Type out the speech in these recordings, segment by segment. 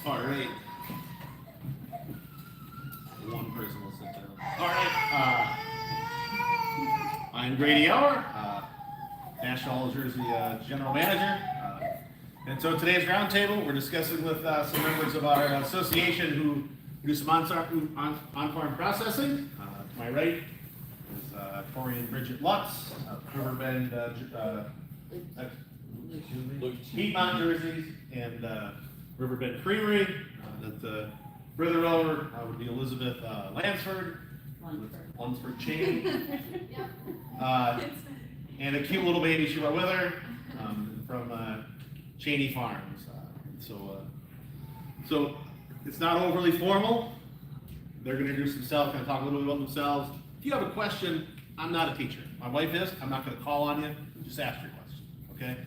All right. One person will sit down. All right. I'm Grady Eller, National Jersey General Manager. And so today's roundtable, we're discussing with some members of our association who do some on-farm processing. To my right is Tori and Bridget Lutz, Riverbend, Piedmont Jerseys, and Riverbend Creamery. That further over would be Elizabeth Lansford, Lunsford Cheney, and a cute little baby she brought with her from Cheney Farms. So it's not overly formal. They're going to introduce themselves, kind of talk a little bit about themselves. If you have a question, I'm not a teacher. My wife is. I'm not going to call on you. Just ask your question, okay?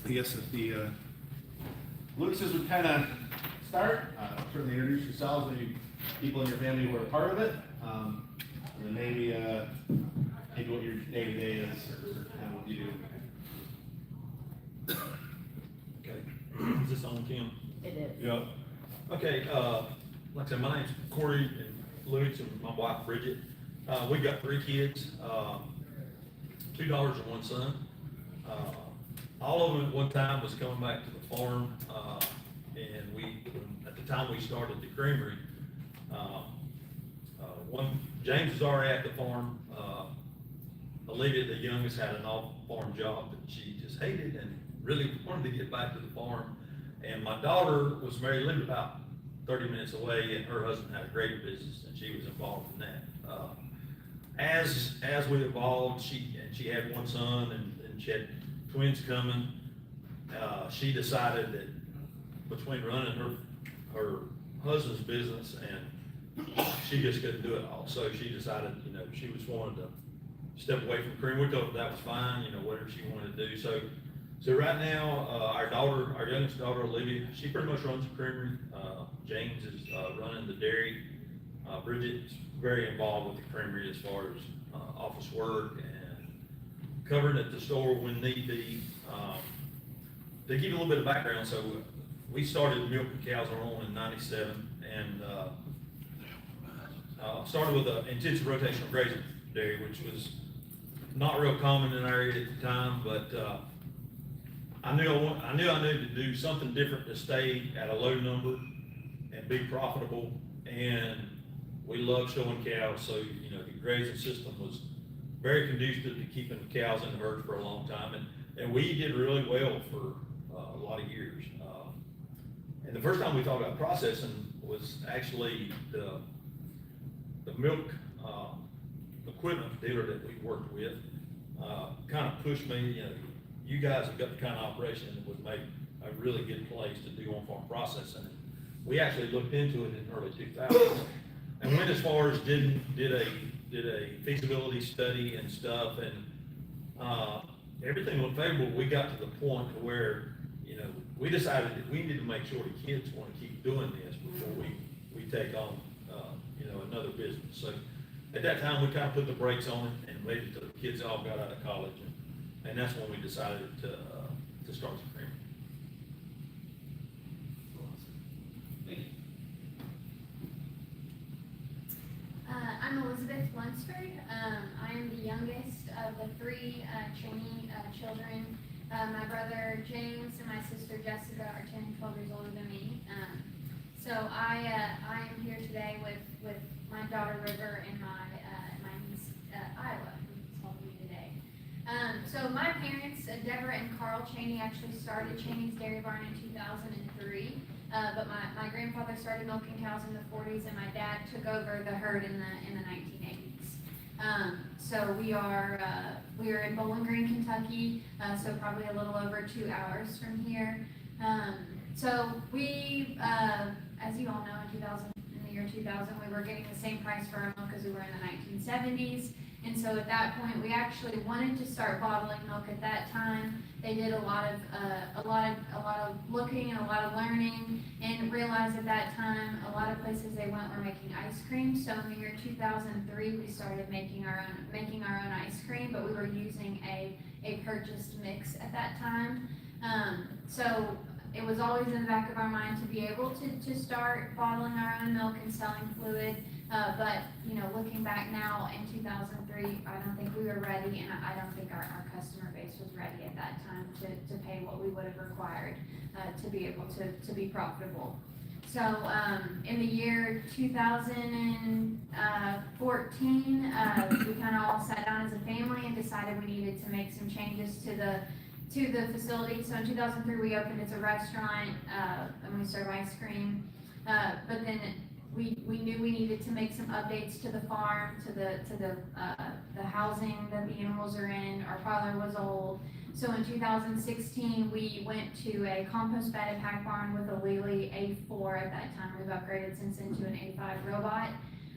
I guess if the Lucases would kind of start, certainly introduce yourselves, maybe people in your family who are a part of it, and then maybe what your day-to-day is, or kind of what you do. Okay, is this on, Kim? It is. Yeah. Okay, like I said, my name's Corey and Louis and my wife Bridget. We've got 3 kids, 2 daughters and 1 son. All of them at one time was coming back to the farm, and at the time we started the creamery, James was already at the farm. Olivia, the youngest, had an off-farm job that she just hated and really wanted to get back to the farm. And my daughter was married, lived about 30 minutes away, and her husband had a grader business, and she was involved in that. As we evolved, she had 1 son, and she had twins coming. She decided that between running her husband's business and she just couldn't do it all. So she decided, she just wanted to step away from creamery. We told her that was fine, whatever she wanted to do. So right now, our youngest daughter, Olivia, she pretty much runs the creamery. James is running the dairy. Bridget's very involved with the creamery as far as office work and covering at the store when need be. To give you a little bit of background, so we started milking cows on our own in '97, and started with an intensive rotational grazing dairy, which was not real common in our area at the time, but I knew I needed to do something different to stay at a low number and be profitable. And we love showing cows, so the grazing system was very conducive to keeping the cows in the herd for a long time, and we did really well for a lot of years. And the first time we thought about processing was actually the milk equipment dealer that we worked with kind of pushed me. You guys have got the kind of operation that would make a really good place to do on-farm processing. We actually looked into it in early 2000s and went as far as did a feasibility study and stuff, and everything looked favorable. We got to the point where we decided that we needed to make sure the kids want to keep doing this before we take on another business. So at that time, we kind of put the brakes on it and waited until the kids all got out of college, and that's when we decided to start the creamery. I'm Elizabeth Lunsford. I am the youngest of the 3 Cheney children. My brother James and my sister Jessica are 10 and 12 years older than me. So I am here today with my daughter River and my niece Iowa, who's helping me today. So my parents, Deborah and Carl Cheney, actually started Cheney's Dairy Barn in 2003. But my grandfather started milking cows in the 40s, and my dad took over the herd in the 1980s. So we are in Bowling Green, Kentucky, so probably a little over 2 hours from here. So we, as you all know, in the year 2000, we were getting the same price for our milk as we were in the 1970s. And so at that point, we actually wanted to start bottling milk at that time. They did a lot of looking and a lot of learning, and realized at that time a lot of places they went were making ice cream. So in the year 2003, we started making our own ice cream, but we were using a purchased mix at that time. So it was always in the back of our mind to be able to start bottling our own milk and selling fluid. But, you know, looking back now in 2003, I don't think we were ready, and I don't think our customer base was ready at that time to pay what we would have required to be able to be profitable. So, in the year 2014, we kind of all sat down as a family and decided we needed to make some changes to the facility. So in 2003, we opened as a restaurant, and we serve ice cream. But then we knew we needed to make some updates to the farm, to the housing that the animals are in. Our parlor was old. So in 2016, we went to a compost bedded pack barn with a Lely A4 at that time. We've upgraded since into an A5 robot.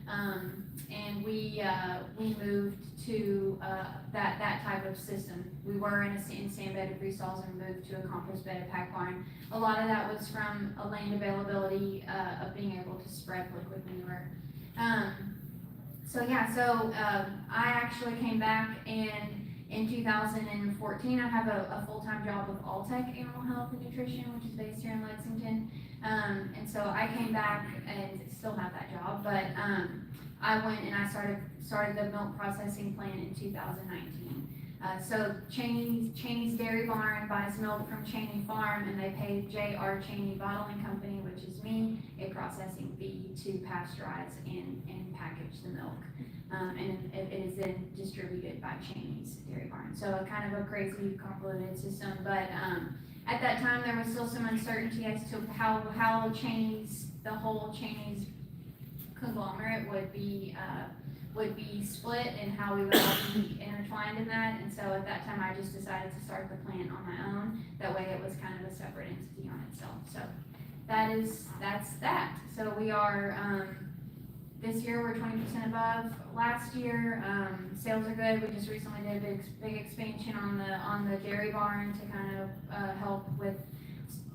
And we moved to that type of system. We were in sand bedded freestalls and moved to a compost bedded pack barn. A lot of that was from a land availability of being able to spread liquid manure. So I actually came back, and in 2014 I have a full-time job with Alltech Animal Health and Nutrition, which is based here in Lexington. And so I came back and still have that job, but I went and I started the milk processing plant in 2019. So Cheney's Dairy Barn buys milk from Cheney Farm, and they pay J.R. Cheney Bottling Company, which is me, a processing fee to pasteurize and package the milk. And it is then distributed by Cheney's Dairy Barn. So a kind of a crazy convoluted system, but at that time there was still some uncertainty as to how the whole Cheney's conglomerate would be split and how we would all be intertwined in that. And so at that time I just decided to start the plant on my own. That way it was kind of a separate entity on itself. So that's that. So we are this year we're 20% above last year. Sales are good. We just recently did a big expansion on the dairy barn to kind of help with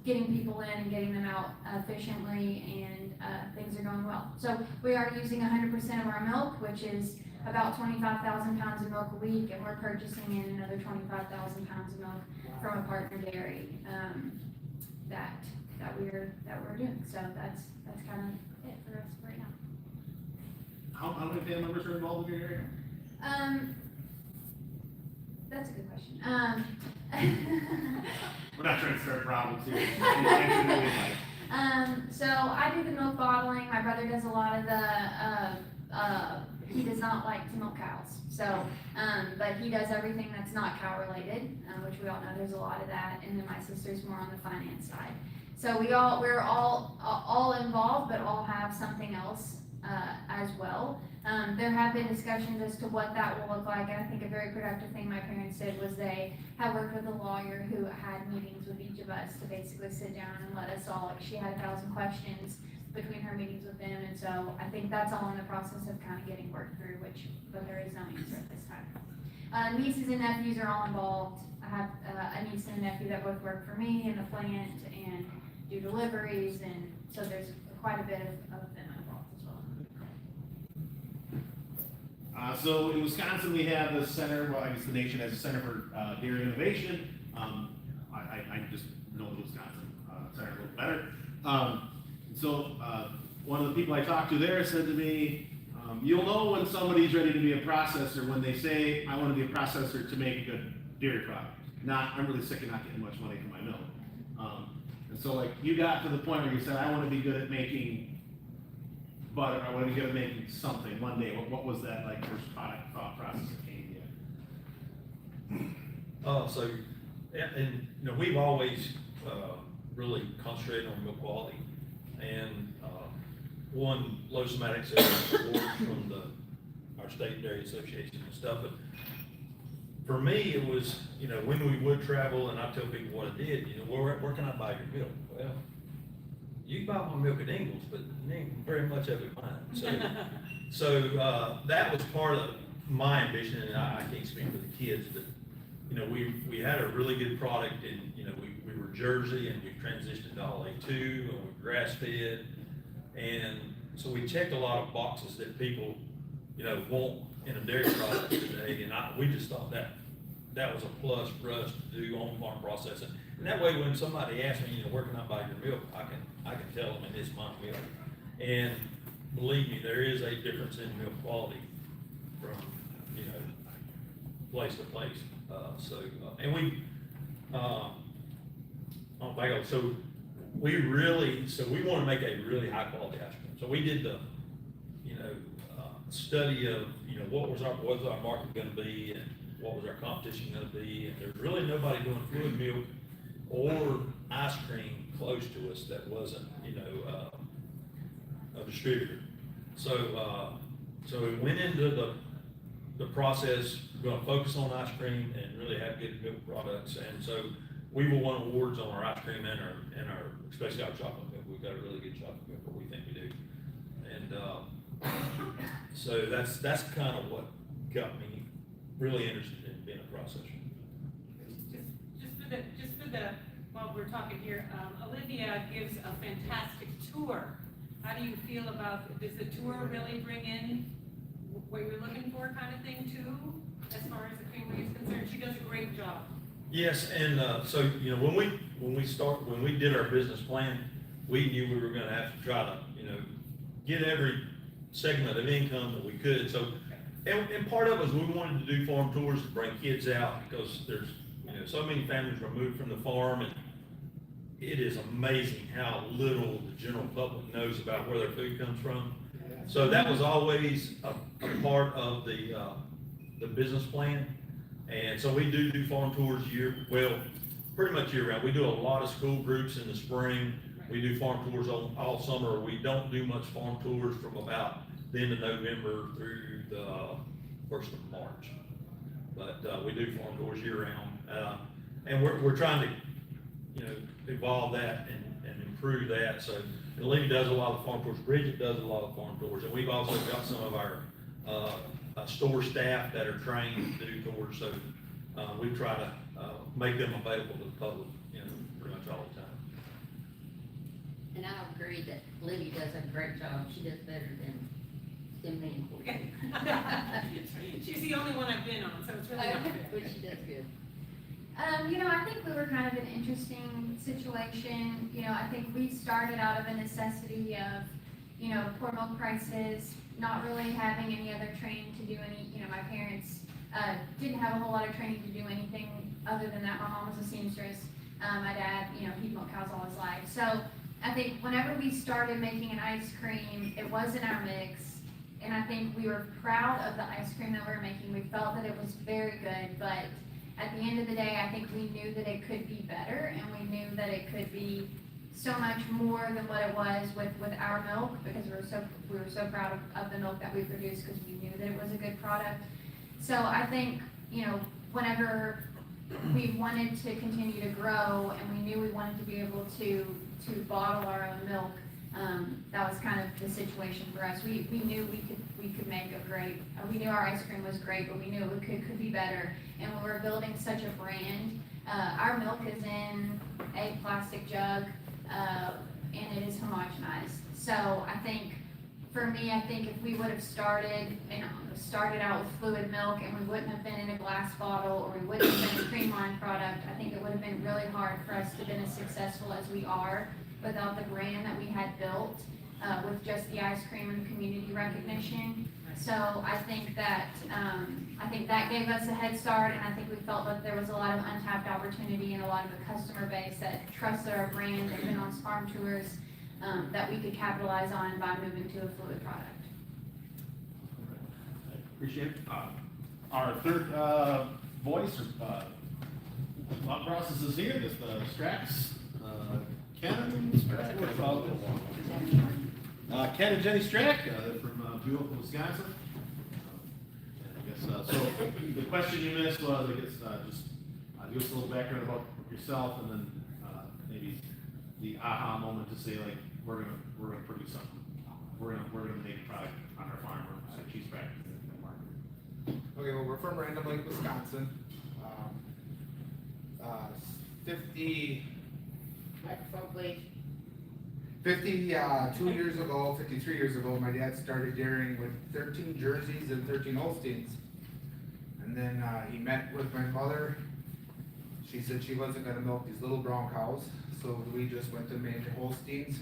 getting people in and getting them out efficiently, and things are going well. So we are using 100% of our milk, which is about 25,000 pounds of milk a week, and we're purchasing in another 25,000 pounds of milk from a partner dairy that we're doing. So that's kind of it for us right now. How many family members are involved in your area? That's a good question. We're not trying to start problems here. So I do the milk bottling. My brother does a lot of he does not like to milk cows. So, but he does everything that's not cow related, which we all know there's a lot of that. And then my sister's more on the finance side. So we're all involved, but all have something else as well. There have been discussions as to what that will look like, and I think a very productive thing my parents did was they had worked with a lawyer who had meetings with each of us to basically sit down and let us all, she had 1,000 questions between her meetings with them, and so I think that's all in the process of kind of getting worked through, but there is no answer at this time. Nieces and nephews are all involved. I have a niece and a nephew that both work for me in the plant and do deliveries, and so there's quite a bit of them involved as well. So in Wisconsin, we have the center, well, I guess the nation has a Center for Dairy Innovation. I just know the Wisconsin center a little better. One of the people I talked to there said to me, you'll know when somebody's ready to be a processor when they say, I want to be a processor to make a good dairy product. Not, I'm really sick of not getting much money for my milk. And so like you got to the point where you said, I want to be good at making butter, I want to be good at making something one day. What was that like first product thought process that came to you? And you know, we've always really concentrated on milk quality, and won low somatics awards from our state dairy association and stuff. But for me, it was, you know, when we would travel and I tell people what I did, you know, where can I buy your milk? Well, you can buy my milk at Ingles, but it ain't very much of it mine. So that was part of my ambition, and I can't speak for the kids, but you know, we had a really good product, and you know, we were Jersey, and we transitioned to all A2, and we grass fed, and so we checked a lot of boxes that people, you know, want in a dairy product today, and we just thought that that was a plus for us to do on-farm processing. And that way, when somebody asks me, where can I buy your milk, I can tell them, and it's my milk. And believe me, there is a difference in milk quality from, place to place. And we, so we want to make a really high quality ice cream. So we did the, study of, what was our market gonna be and what was our competition gonna be. And there's really nobody doing fluid milk or ice cream close to us that wasn't, a distributor. So we went into the process, we're gonna focus on ice cream and really have good milk products. And so we will win awards on our ice cream and our, especially our chocolate milk. We've got a really good chocolate milk, or we think we do. And, so that's kind of what got me really interested in being a processor. Just for the, while we're talking here, Olivia gives a fantastic tour. How do you feel about, does the tour really bring in what you're looking for kind of thing too, as far as the creamery is concerned? She does a great job. Yes, and, so, when we did our business plan, we knew we were gonna have to try to, get every segment of income that we could. So, and part of it was we wanted to do farm tours to bring kids out, because there's, so many families removed from the farm, and it is amazing how little the general public knows about where their food comes from. So that was always a part of the business plan. And so we do farm tours pretty much year round. We do a lot of school groups in the spring. We do farm tours all summer. We don't do much farm tours from about the end of November through the 1st of March. But we do farm tours year round. And we're trying to, evolve that and improve that. So Lily does a lot of farm tours. Bridget does a lot of farm tours. And we've also got some of our store staff that are trained to do tours. So we try to make them available to the public, pretty much all the time. And I agree that Libby does a great job. She does better than me and Courtney. She's the only one I've been on, so it's really not fair. But she does good. I think we were kind of an interesting situation. I think we started out of a necessity of, poor milk prices, not really having any other training to do any, my parents didn't have a whole lot of training to do anything other than that. My mom was a seamstress. My dad, he'd milked cows all his life. So I think whenever we started making an ice cream, it was in our mix. And I think we were proud of the ice cream that we were making. We felt that it was very good, but at the end of the day, I think we knew that it could be better, and we knew that it could be so much more than what it was with our milk, because we were so proud of the milk that we produced, because we knew that it was a good product. So I think, whenever we wanted to continue to grow, and we knew we wanted to be able to bottle our own milk, that was kind of the situation for us. We knew we could make a great, we knew our ice cream was great, but we knew it could be better. And when we're building such a brand, our milk is in a plastic jug, and it is homogenized. So I think, for me, if we would have started out with fluid milk, and we wouldn't have been in a glass bottle, or we wouldn't have been a cream line product, I think it would have been really hard for us to have been as successful as we are without the brand that we had built, with just the ice cream and community recognition. So I think that gave us a head start, and I think we felt that there was a lot of untapped opportunity and a lot of a customer base that trusted our brand and been on farm tours, that we could capitalize on by moving to a fluid product. Appreciate it. Our third voice or thought process is here. This Strax, Ken and Jenny Strack, from beautiful Wisconsin. I guess so. The question you missed was, I guess, just give us a little background about yourself, and then maybe the aha moment to say, like, we're gonna produce something. We're gonna make a product on our farm, or cheese factory. Okay, well, we're from Random Lake, Wisconsin. 52 years ago, 53 years ago, my dad started dairying with 13 Jerseys and 13 Holsteins. And And then, he met with my mother. She said she wasn't gonna milk these little brown cows, so we just went to main Holsteins.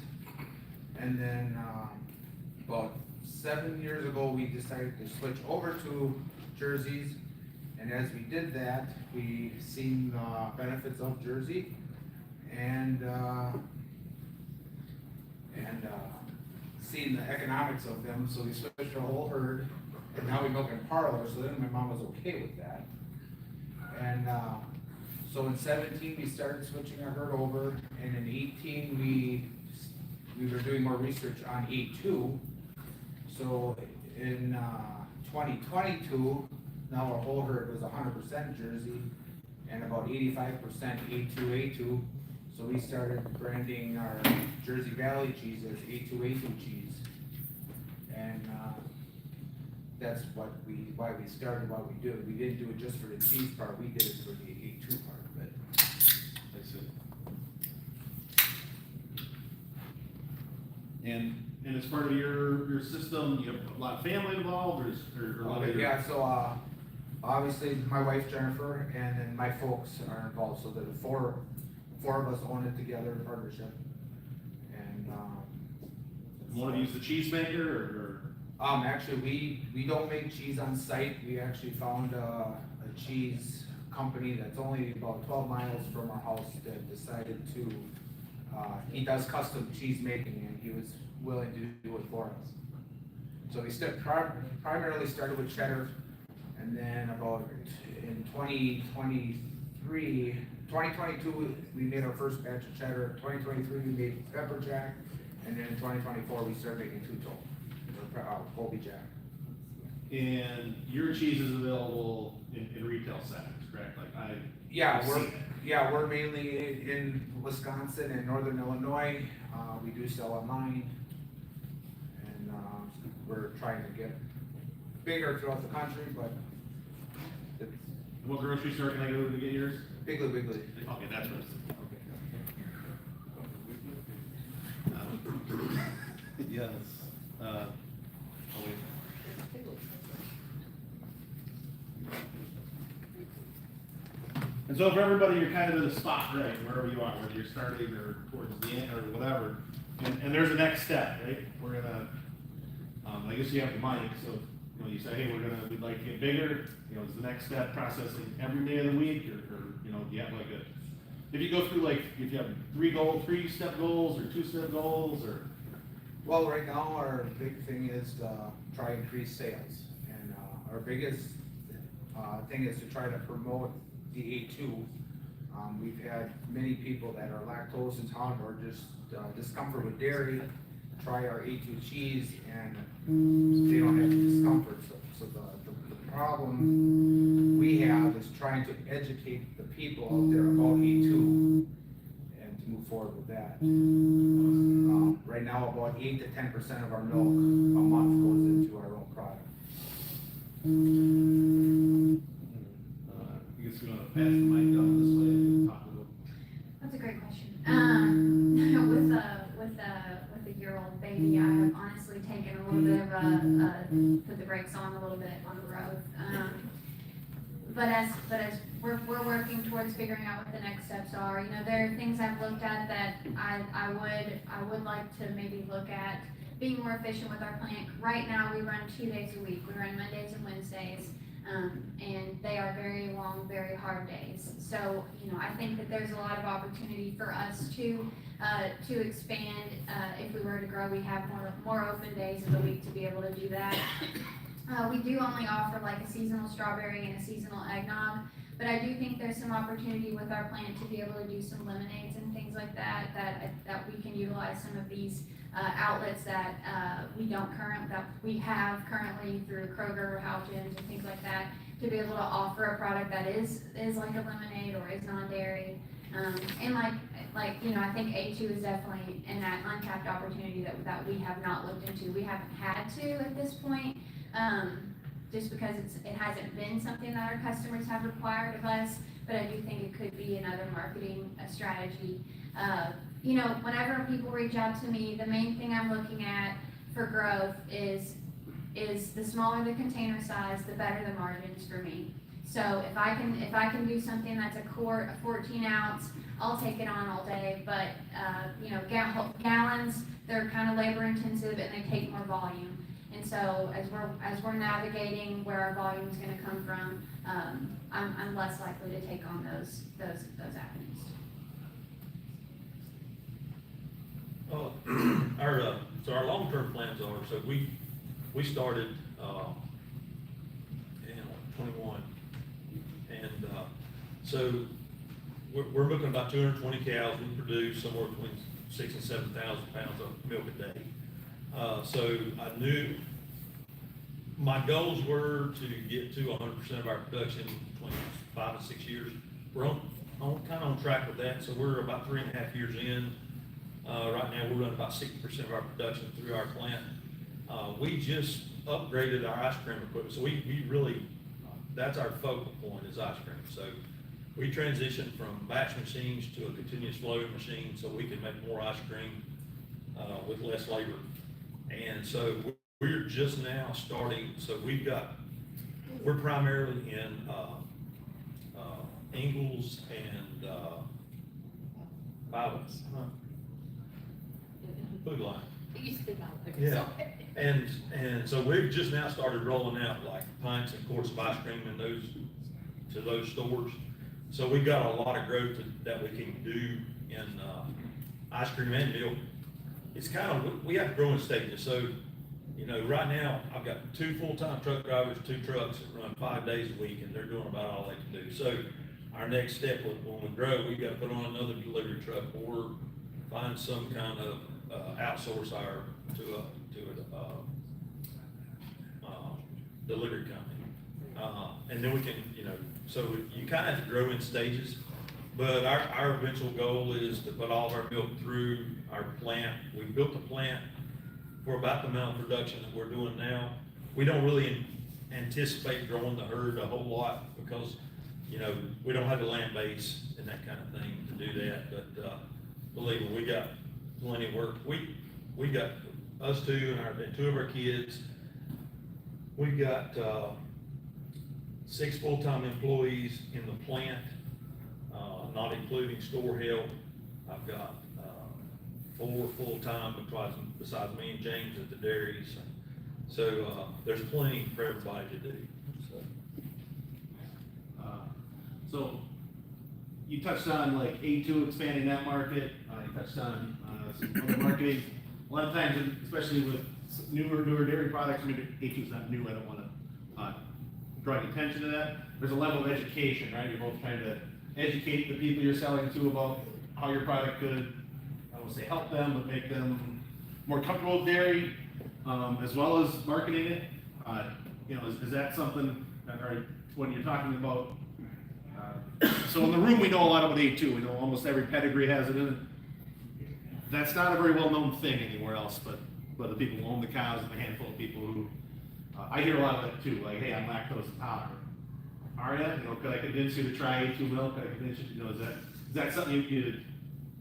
And then, about 7 years ago, we decided to switch over to Jerseys. And as we did that, we seen the benefits of Jersey and seen the economics of them, so we switched our whole herd, and now we milk in parlor, so then my mom was okay with that. And, so in 17, we started switching our herd over, and in 18, we were doing more research on A2. So in, 2022, now our whole herd was 100% Jersey, and about 85% A2. So we started branding our Jersey Valley cheese as A2 cheese. And, that's why we started what we do. We didn't do it just for the cheese part, we did it for the A2 part of it. I see. And as part of your system, you have a lot of family involved, or a lot of your? Yeah, so, obviously, my wife Jennifer, and then my folks are involved, so the four of us own it together in partnership. And, One of you's the cheese maker, or? actually, we don't make cheese on site. We actually found a cheese company that's only about 12 miles from our house that decided to, he does custom cheese making, and he was willing to do it for us. So we primarily started with cheddar, and then about in 2022, we made our first batch of cheddar. 2023, we made pepper jack, and then in 2024, we started making two-tone, Colby jack. And your cheese is available in retail settings, correct? Like Yeah, I've seen it. we're mainly in Wisconsin and northern Illinois. We do sell online, and we're trying to get bigger throughout the country, but it's What grocery store can I go to get yours? Piggly Wiggly. Okay, that's what it's. Yes. Oh, wait. And so for everybody, you're kind of in a spot, right, wherever you are, whether you're starting or towards the end or whatever. And there's a next step, right? We're gonna, I guess you have the mic, so, you know, you say, hey, we'd like to get bigger, you know, is the next step processing every day of the week, or, you know, do you have like if you go through like, if you have 3-step goals or 2-step goals, or? Well, right now, our big thing is to try and increase sales, and our biggest thing is to try to promote the A2. We've had many people that are lactose intolerant or just discomfort with dairy try our A2 cheese, and they don't have the discomfort. So the problem we have is trying to educate the people out there about A2 and to move forward with that. Right now, about 8 to 10% of our milk a month goes into our own product. I guess we want to pass the mic down this way and talk a little. That's a great question. With a year-old baby, I have honestly taken a little bit of put the brakes on a little bit on growth. But as we're working towards figuring out what the next steps are, you know, there are things I've looked at that I would like to maybe look at being more efficient with our plant. Right now, we run 2 days a week. We run Mondays and Wednesdays. And they are very long, very hard days. So, you know, I think that there's a lot of opportunity for us to expand. If we were to grow, we have more open days of the week to be able to do that. We do only offer like a seasonal strawberry and a seasonal eggnog, but I do think there's some opportunity with our plant to be able to do some lemonades and things like that we can utilize some of these outlets that we have currently through Kroger or Houghton's and things like that, to be able to offer a product that is like a lemonade or is non-dairy. And like you know, I think A2 is definitely in that untapped opportunity that we have not looked into. We haven't had to at this point, just because it hasn't been something that our customers have required of us. But I do think it could be another marketing strategy. You know, whenever people reach out to me, the main thing I'm looking at for growth is the smaller the container size, the better the margins for me. So if I can do something that's a quart, a 14 ounce, I'll take it on all day, but, you know, gallons, they're kind of labor intensive and they take more volume. And so as we're navigating where our volume is gonna come from, I'm less likely to take on those avenues. Our long-term plans are, so we started, in 21. And, so we're looking about 220 cows. We produce somewhere between 6,000 and 7,000 pounds of milk a day. So I knew my goals were to get to 100% of our production in 5 to 6 years. We're kind of on track with that. So we're about 3.5 years in. Right now, we're running about 60% of our production through our plant. We just upgraded our ice cream equipment, so we really, that's our focal point is ice cream. So we transitioned from batch machines to a continuous flow machine so we can make more ice cream with less labor. And so we're just now starting, so we're primarily in Ingalls and Food Line. It used to be my liquor. Yeah. And so we've just now started rolling out like pints and quarts of ice cream in those stores. So we've got a lot of growth that we can do in ice cream and milk. It's kind of, we have growing stages. So, you know, right now I've got 2 full-time truck drivers, 2 trucks that run 5 days a week, and they're doing about all they can do. So our next step when we grow, we got to put on another delivery truck or find some kind of outsource our to a delivery company, and then we can, you know, so you kind of have to grow in stages. But our eventual goal is to put all of our milk through our plant. We built a plant for about the amount of production that we're doing now. We don't really anticipate growing the herd a whole lot because, you know, we don't have the land base and that kind of thing to do that. But believe me, we got plenty of work. We got us 2 and 2 of our kids. We've got 6 full-time employees in the plant, not including store help. I've got 4 full-time besides me and James at the dairies. So there's plenty for everybody to do. So you touched on like A2 expanding that market. You touched on some other marketing. A lot of times, especially with newer dairy products, I mean, A2 is not new. I don't want to draw attention to that. There's a level of education, right? You're both trying to educate the people you're selling to about how your product could, I won't say help them, but make them more comfortable with dairy, as well as marketing it. You know, is that something that, or when you're talking about? So in the room, we know a lot about A2. We know almost every pedigree has it in it. That's not a very well-known thing anywhere else, but the people who own the cows and a handful of people who, I hear a lot of that too, like, hey, I'm lactose intolerant. Are you? You know, could I convince you to try A2 milk? Could I convince you, you know, is that something you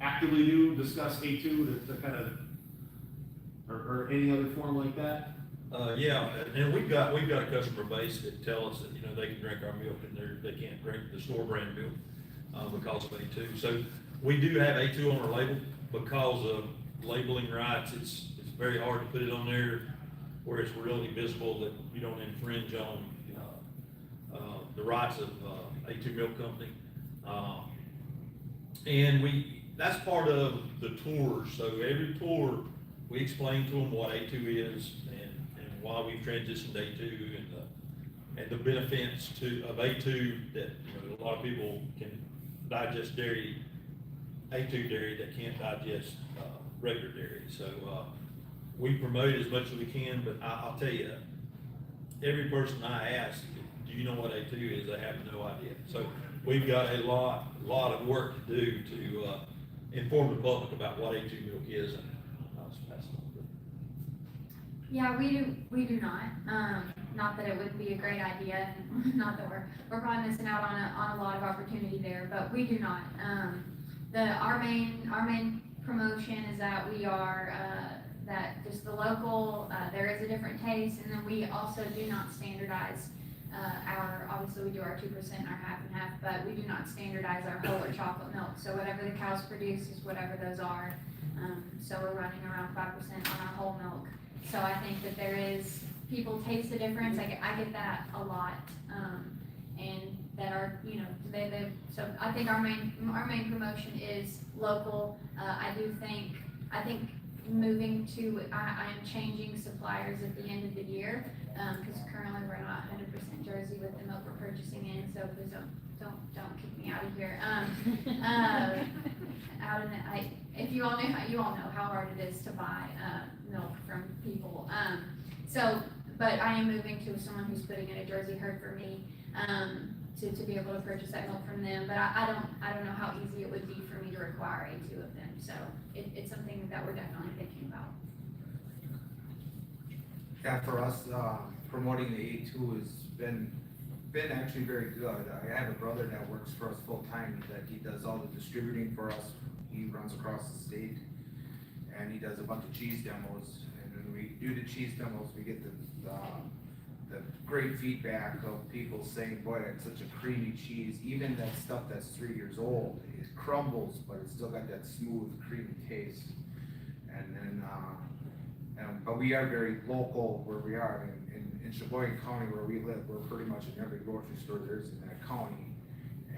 actively do, discuss A2 to kind of, or any other form like that? Yeah, and we've got a customer base that tell us that, you know, they can drink our milk and they can't drink the store brand milk because of A2. So we do have A2 on our label because of labeling rights. It's very hard to put it on there where it's really visible that you don't infringe on the rights of A2 Milk Company. And that's part of the tour. So every tour, we explain to them what A2 is and why we've transitioned to A2 and the benefits of A2 that, you know, a lot of people can digest dairy, A2 dairy that can't digest regular dairy. So we promote it as much as we can, but I'll tell you, every person I ask, do you know what A2 is? They have no idea. So we've got a lot of work to do to inform the public about what A2 milk is, and I'll just pass it on. Yeah, we do not. Not that it would be a great idea, not that we're probably missing out on a lot of opportunity there, but we do not. Our main promotion is that we are that just the local. There is a different taste, and then we also do not standardize obviously we do our 2%, our half and half, but we do not standardize our whole or chocolate milk. So whatever the cows produce is whatever those are. So we're running around 5% on our whole milk. So I think that there is, people taste the difference. I get that a lot. And that are, so I think our main promotion is local. I think moving to, I am changing suppliers at the end of the year, because currently we're not 100% Jersey with the milk we're purchasing in, so please don't kick me out of here. If you all know how hard it is to buy, milk from people. But I am moving to someone who's putting in a Jersey herd for me, to be able to purchase that milk from them, but I don't know how easy it would be for me to require A2 of them, so it's something that we're definitely thinking about. Yeah, for us, promoting the A2 has been actually very good. I have a brother that works for us full-time, that he does all the distributing for us. He runs across the state, and he does a bunch of cheese demos, and when we do the cheese demos, we get the great feedback of people saying, boy, it's such a creamy cheese. Even that stuff that's 3 years old, it crumbles, but it's still got that smooth, creamy taste. And then, but we are very local where we are. In Sheboygan County where we live, we're pretty much in every grocery store there is in that county.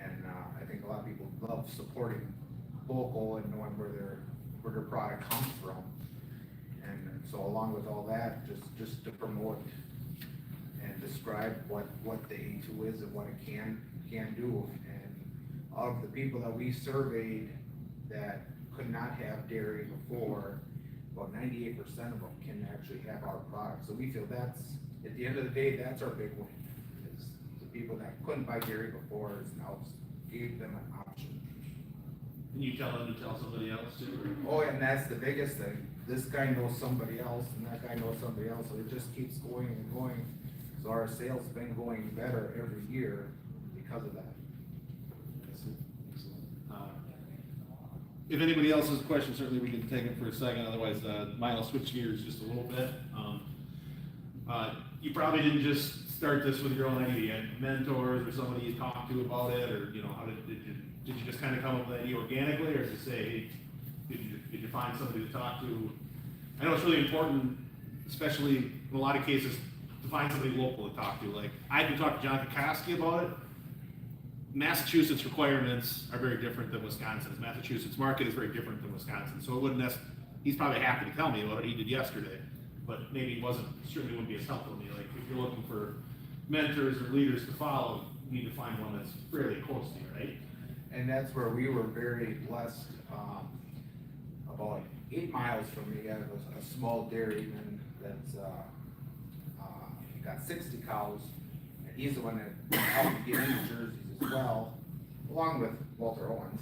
And I think a lot of people love supporting local and knowing where their product comes from. And so along with all that, just to promote and describe what the A2 is and what it can do. And of the people that we surveyed that could not have dairy before, about 98% of them can actually have our product. So we feel that's, at the end of the day, that's our big win. Is the people that couldn't buy dairy before is now gave them an option. Can you tell them to tell somebody else too? Oh, and that's the biggest thing. This guy knows somebody else, and that guy knows somebody else, so it just keeps going and going. So our sales have been going better every year because of that. If anybody else has questions, certainly we can take them for a second, otherwise, mine will switch gears just a little bit. You probably didn't just start this with your own idea, you had mentors or somebody you talked to about it, or, how did you just kind of come up with the idea organically, or did you say, did you find somebody to talk to? I know it's really important, especially in a lot of cases, to find somebody local to talk to. Like, I can talk to John Kokoski about it. Massachusetts requirements are very different than Wisconsin's. Massachusetts market is very different than Wisconsin, so it wouldn't he's probably happy to tell me what he did yesterday, but maybe it certainly wouldn't be as helpful to me. Like, if you're looking for mentors or leaders to follow, you need to find one that's fairly close to you, right? And that's where we were very blessed. About 8 miles from me, I have a small dairyman that's got 60 cows, and he's the one that helped me get into jerseys as well, along with Walter Owens.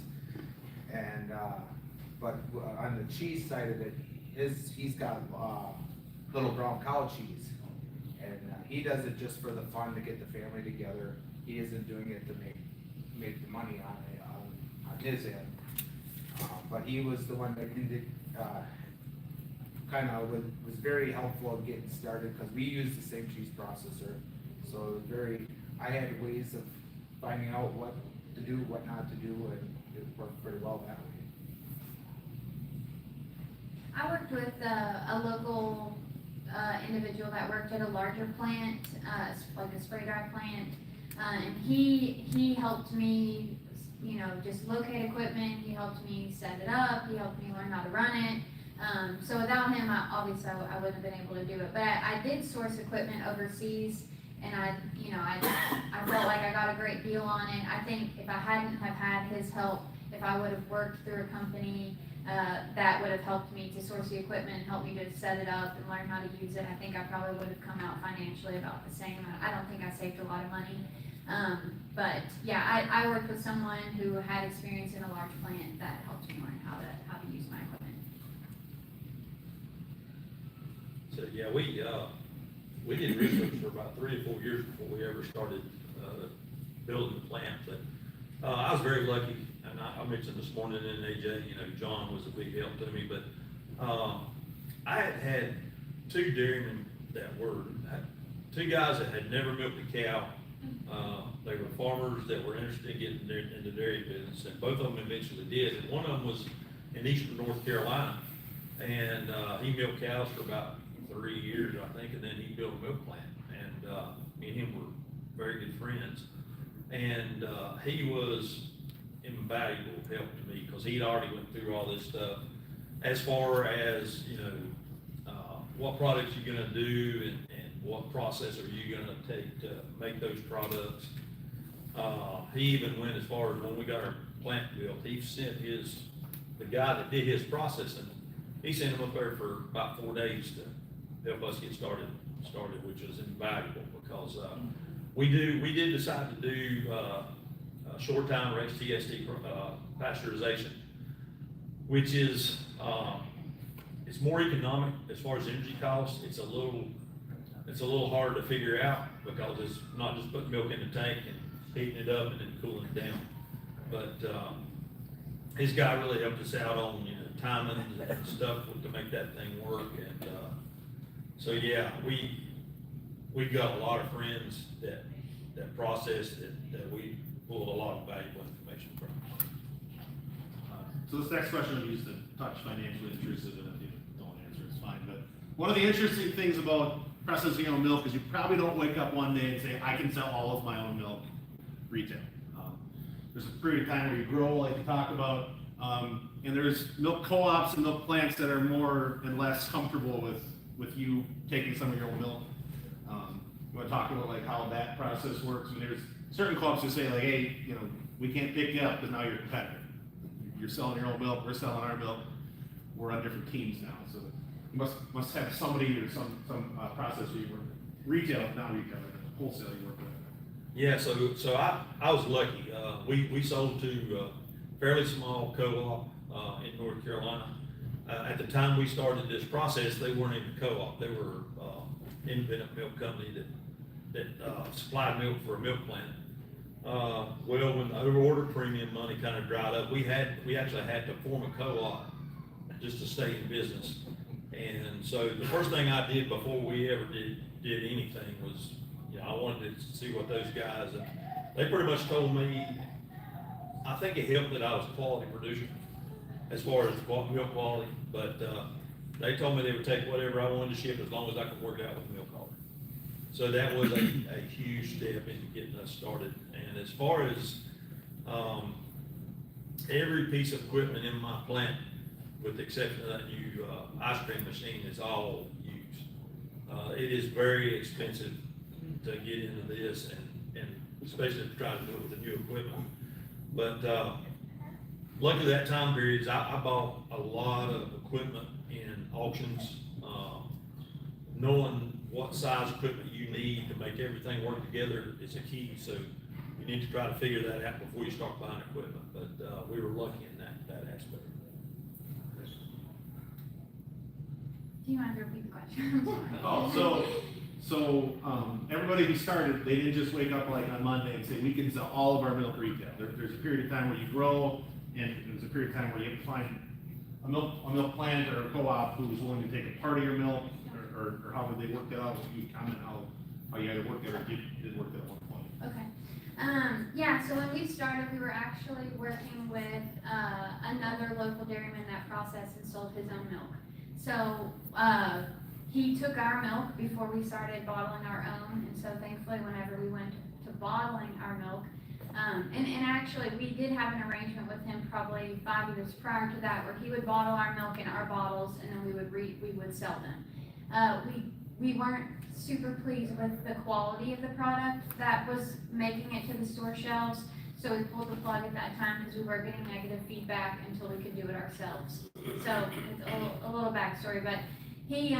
And but on the cheese side of it, he's got Little Brown Cow cheese, and he does it just for the fun to get the family together. He isn't doing it to make the money on his end. But he was the one that was very helpful in getting started, because we use the same cheese processor. So I had ways of finding out what to do, what not to do, and it worked pretty well that way. I worked with a local individual that worked at a larger plant, like a spray dry plant, and he helped me, just locate equipment. He helped me set it up. He helped me learn how to run it. So without him, obviously I wouldn't have been able to do it. But I did source equipment overseas, and I felt like I got a great deal on it. I think if I hadn't have had his help, if I would have worked through a company that would have helped me to source the equipment, help me to set it up and learn how to use it, I think I probably would have come out financially about the same. I don't think I saved a lot of money. But yeah, I worked with someone who had experience in a large plant that helped me learn how to use my equipment. So, yeah, we did research for about 3 or 4 years before we ever started building the plant. But I was very lucky, and I mentioned this morning in AJ, John was a big help to me. But I had 2 dairymen that were 2 guys that had never milked a cow They were farmers that were interested in getting into dairy business, and both of them eventually did. And one of them was in eastern North Carolina, and he milked cows for about 3 years, I think, and then he built a milk plant. And me and him were very good friends. And he was invaluable help to me because he'd already went through all this stuff as far as, what products you're gonna do and what process are you gonna take to make those products. He even went as far as when we got our plant built, he sent the guy that did his processing, he sent him up there for about 4 days to help us get started, which was invaluable because, we did decide to do, short time or HTST, pasteurization, which is, it's more economic as far as energy costs. It's a little hard to figure out because it's not just putting milk in the tank and heating it up and then cooling it down. But, his guy really helped us out on, timings and stuff to make that thing work. And, so yeah, we've got a lot of friends that process that we pull a lot of valuable information from. So this next question will use to touch financially intrusive, and if you don't answer, it's fine. But one of the interesting things about processing your own milk is you probably don't wake up one day and say, I can sell all of my own milk retail. There's a period of time where you grow, like you talked about, and there's milk co-ops and milk plants that are more and less comfortable with you taking some of your own milk. You want to talk about like how that process works? I mean, there's certain co-ops who say like, hey, we can't pick you up because now you're a competitor. You're selling your own milk, we're selling our milk. We're on different teams now, so you must have somebody or some process where you work retail, not retail, like wholesale you work with. Yeah, so I was lucky. We sold to a fairly small co-op in North Carolina. At the time we started this process, they weren't even a co-op. They were independent milk company that supplied milk for a milk plant. Well, when the overorder premium money kind of dried up, we actually had to form a co-op just to stay in business. And so the first thing I did before we ever did anything was, I wanted to see what those guys, and they pretty much told me, I think it helped that I was a quality producer as far as milk quality, but they told me they would take whatever I wanted to ship as long as I could work it out with the milk hauler. So that was a huge step into getting us started. And as far as every piece of equipment in my plant, with the exception of that new ice cream machine, is all used. It is very expensive to get into this, and especially to try to do it with the new equipment. But luckily that time periods, I bought a lot of equipment in auctions, knowing what size equipment you need to make everything work together is a key. So you need to try to figure that out before you start buying equipment. But we were lucky in that aspect. Do you mind to repeat the question? I'm sorry. So everybody who started, they didn't just wake up like on Monday and say, we can sell all of our milk retail. There's a period of time where you grow, and there's a period of time where you have to find a milk plant or a co-op who's willing to take a part of your milk, or how did they work that out? Can you comment how you either worked that or did work that at one point? Okay. Yeah, so when we started, we were actually working with another local dairyman that processed and sold his own milk. So he took our milk before we started bottling our own, and so thankfully whenever we went to bottling our milk, and actually we did have an arrangement with him probably 5 years prior to that where he would bottle our milk in our bottles and then we would sell them. We weren't super pleased with the quality of the product that was making it to the store shelves, so we pulled the plug at that time because we were getting negative feedback until we could do it ourselves. So it's a little backstory, but he,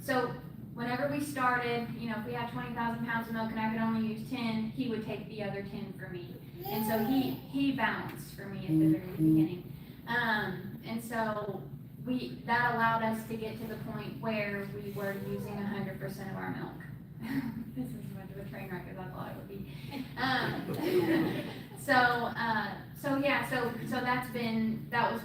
so whenever we started, if we had 20,000 pounds of milk and I could only use 10, he would take the other 10 for me. And so he balanced for me at the very beginning. And so that allowed us to get to the point where we were using 100% of our milk. This is as much of a train wreck as I thought it would be.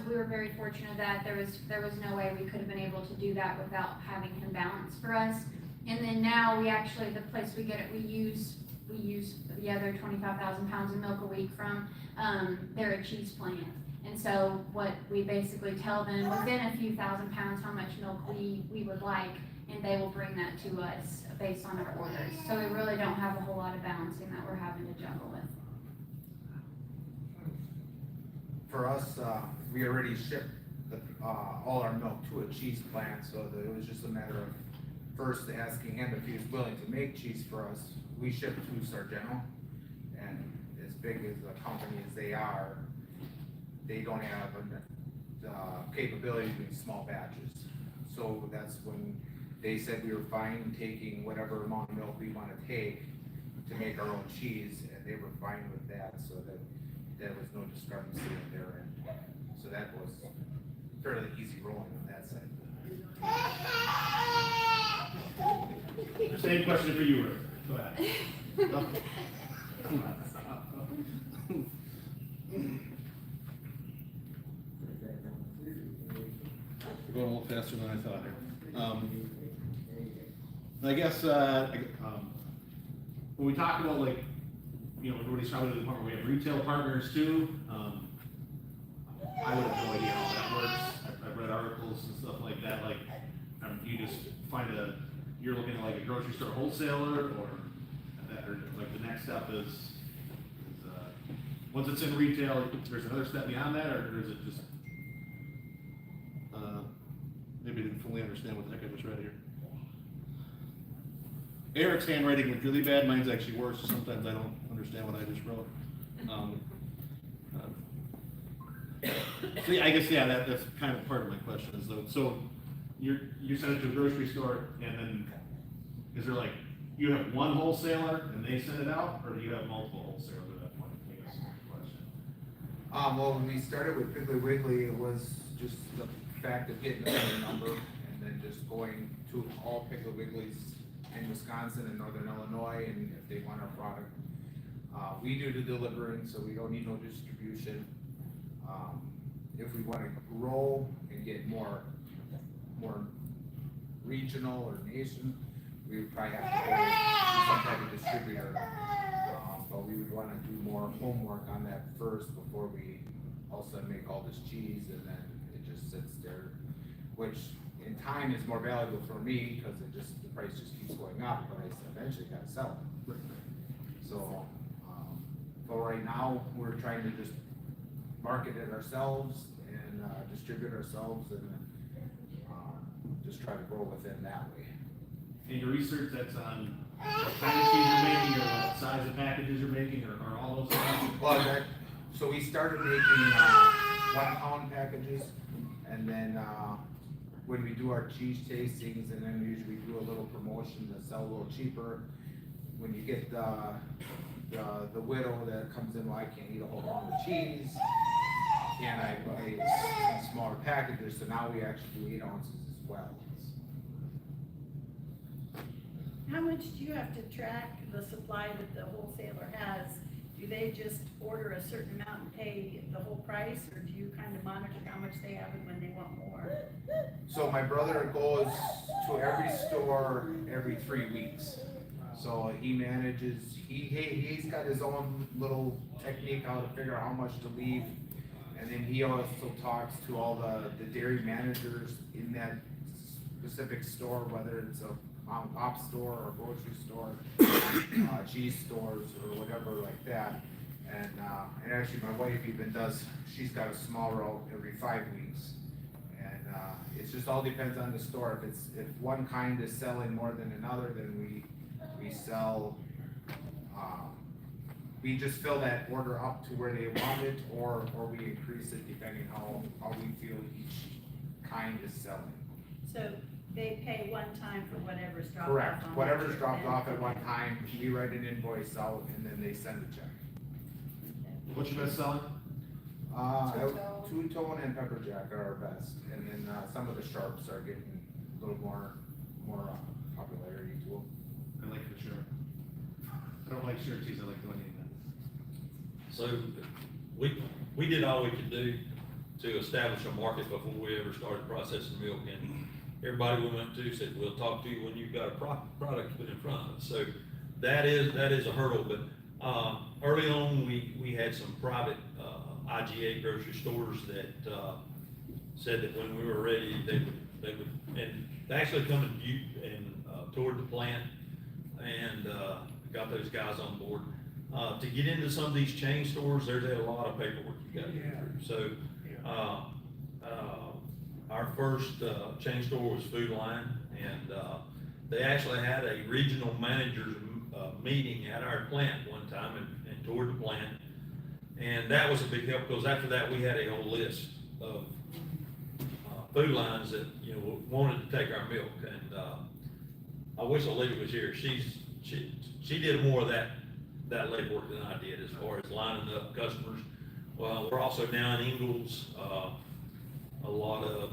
We were very fortunate that there was no way we could have been able to do that without having him balance for us. And then now the place we get it, we use we use the other 25,000 pounds of milk a week from, they're a cheese plant. And so what we basically tell them within a few thousand pounds how much milk we would like, and they will bring that to us based on our orders. So we really don't have a whole lot of balancing that we're having to juggle with. For us, we already shipped all our milk to a cheese plant, so that it was just a matter of first asking him if he was willing to make cheese for us. We ship to Sargento, and as big as a company as they are, they don't have the capability of doing small batches. So that's when they said we were fine taking whatever amount of milk we want to take to make our own cheese, and they were fine with that, so that there was no discrepancy in their end. So that was fairly easy rolling on that side. Same question for you, Rick. Go ahead. We're going a little faster than I thought here. I guess, when we talk about like, you know, everybody's talking to the department, we have retail partners too. I would have no idea how that works. I've read articles and stuff like that, like, you just find you're looking at like a grocery store wholesaler, or like the next step is once it's in retail, there's another step beyond that, or is it just, maybe I didn't fully understand what the heck I just read here. Eric's handwriting was really bad, mine's actually worse, so sometimes I don't understand what I just wrote. So yeah, I guess, yeah, that's kind of part of my question is though, so you send it to a grocery store, and then is there like, you have one wholesaler and they send it out, or do you have multiple wholesalers at that point? I guess is my question. Well, when we started with Piggly Wiggly, it was just the fact of getting the phone number and then just going to all Piggly Wigglies in Wisconsin and Northern Illinois, and if they want our product. We do the delivering, so we don't need no distribution. If we want to grow and get more regional or nation, we would probably have to go to some type of distributor. But we would want to do more homework on that first before we all of a sudden make all this cheese and then it just sits there, which in time is more valuable for me because the price just keeps going up, but I eventually gotta sell it. So, but right now, we're trying to just market it ourselves and distribute ourselves and just try to grow within that way. And your research that's on what kind of cheese you're making, or what size of packages you're making, or all those things? Well, so we started making 1 pound packages, and then when we do our cheese tastings, and then we usually do a little promotion to sell a little cheaper. When you get the widow that comes in, well, I can't eat a whole pound of cheese, can I buy some smaller packages? So now we actually do 8 ounces as well. How much do you have to track the supply that the wholesaler has? Do they just order a certain amount and pay the whole price, or do you kind of monitor how much they have and when they want more? So my brother goes to every store every 3 weeks. So he manages, he's got his own little technique how to figure out how much to leave. And then he also talks to all the dairy managers in that specific store, whether it's a op store or grocery store, cheese stores or whatever like that. And actually my wife even does, she's got a small route every 5 weeks. And it just all depends on the store. If one kind is selling more than another, then we sell, we just fill that order up to where they want it, or we increase it depending how we feel each kind is selling. So they pay one time for whatever's dropped off. Correct, on whatever's that dropped trip. off at one time, we write an invoice out and then they send a check. What's your best selling? Two-tone and pepper jack are our best, and then some of the sharps are getting a little more popularity to them. I like the shirt. I don't like shirt cheese, I like the onion. So we did all we could do to establish a market before we ever started processing milk, and everybody we went to said, we'll talk to you when you've got a product to put in front of us. So that is a hurdle, but, early on, we had some private, IGA grocery stores that, said that when we were ready, they would, and they actually come and view and, toured the plant and, got those guys on board. To get into some of these chain stores, there's a lot of paperwork you gotta get through, so, our first, chain store was Food Line, and, they actually had a regional managers, meeting at our plant one time and toured the plant. And that was a big help, because after that, we had a whole list of, food lines that, you know, wanted to take our milk, and, I wish Olivia was here. She did more of that legwork than I did as far as lining up customers. Well, we're also now in Ingles, a lot of,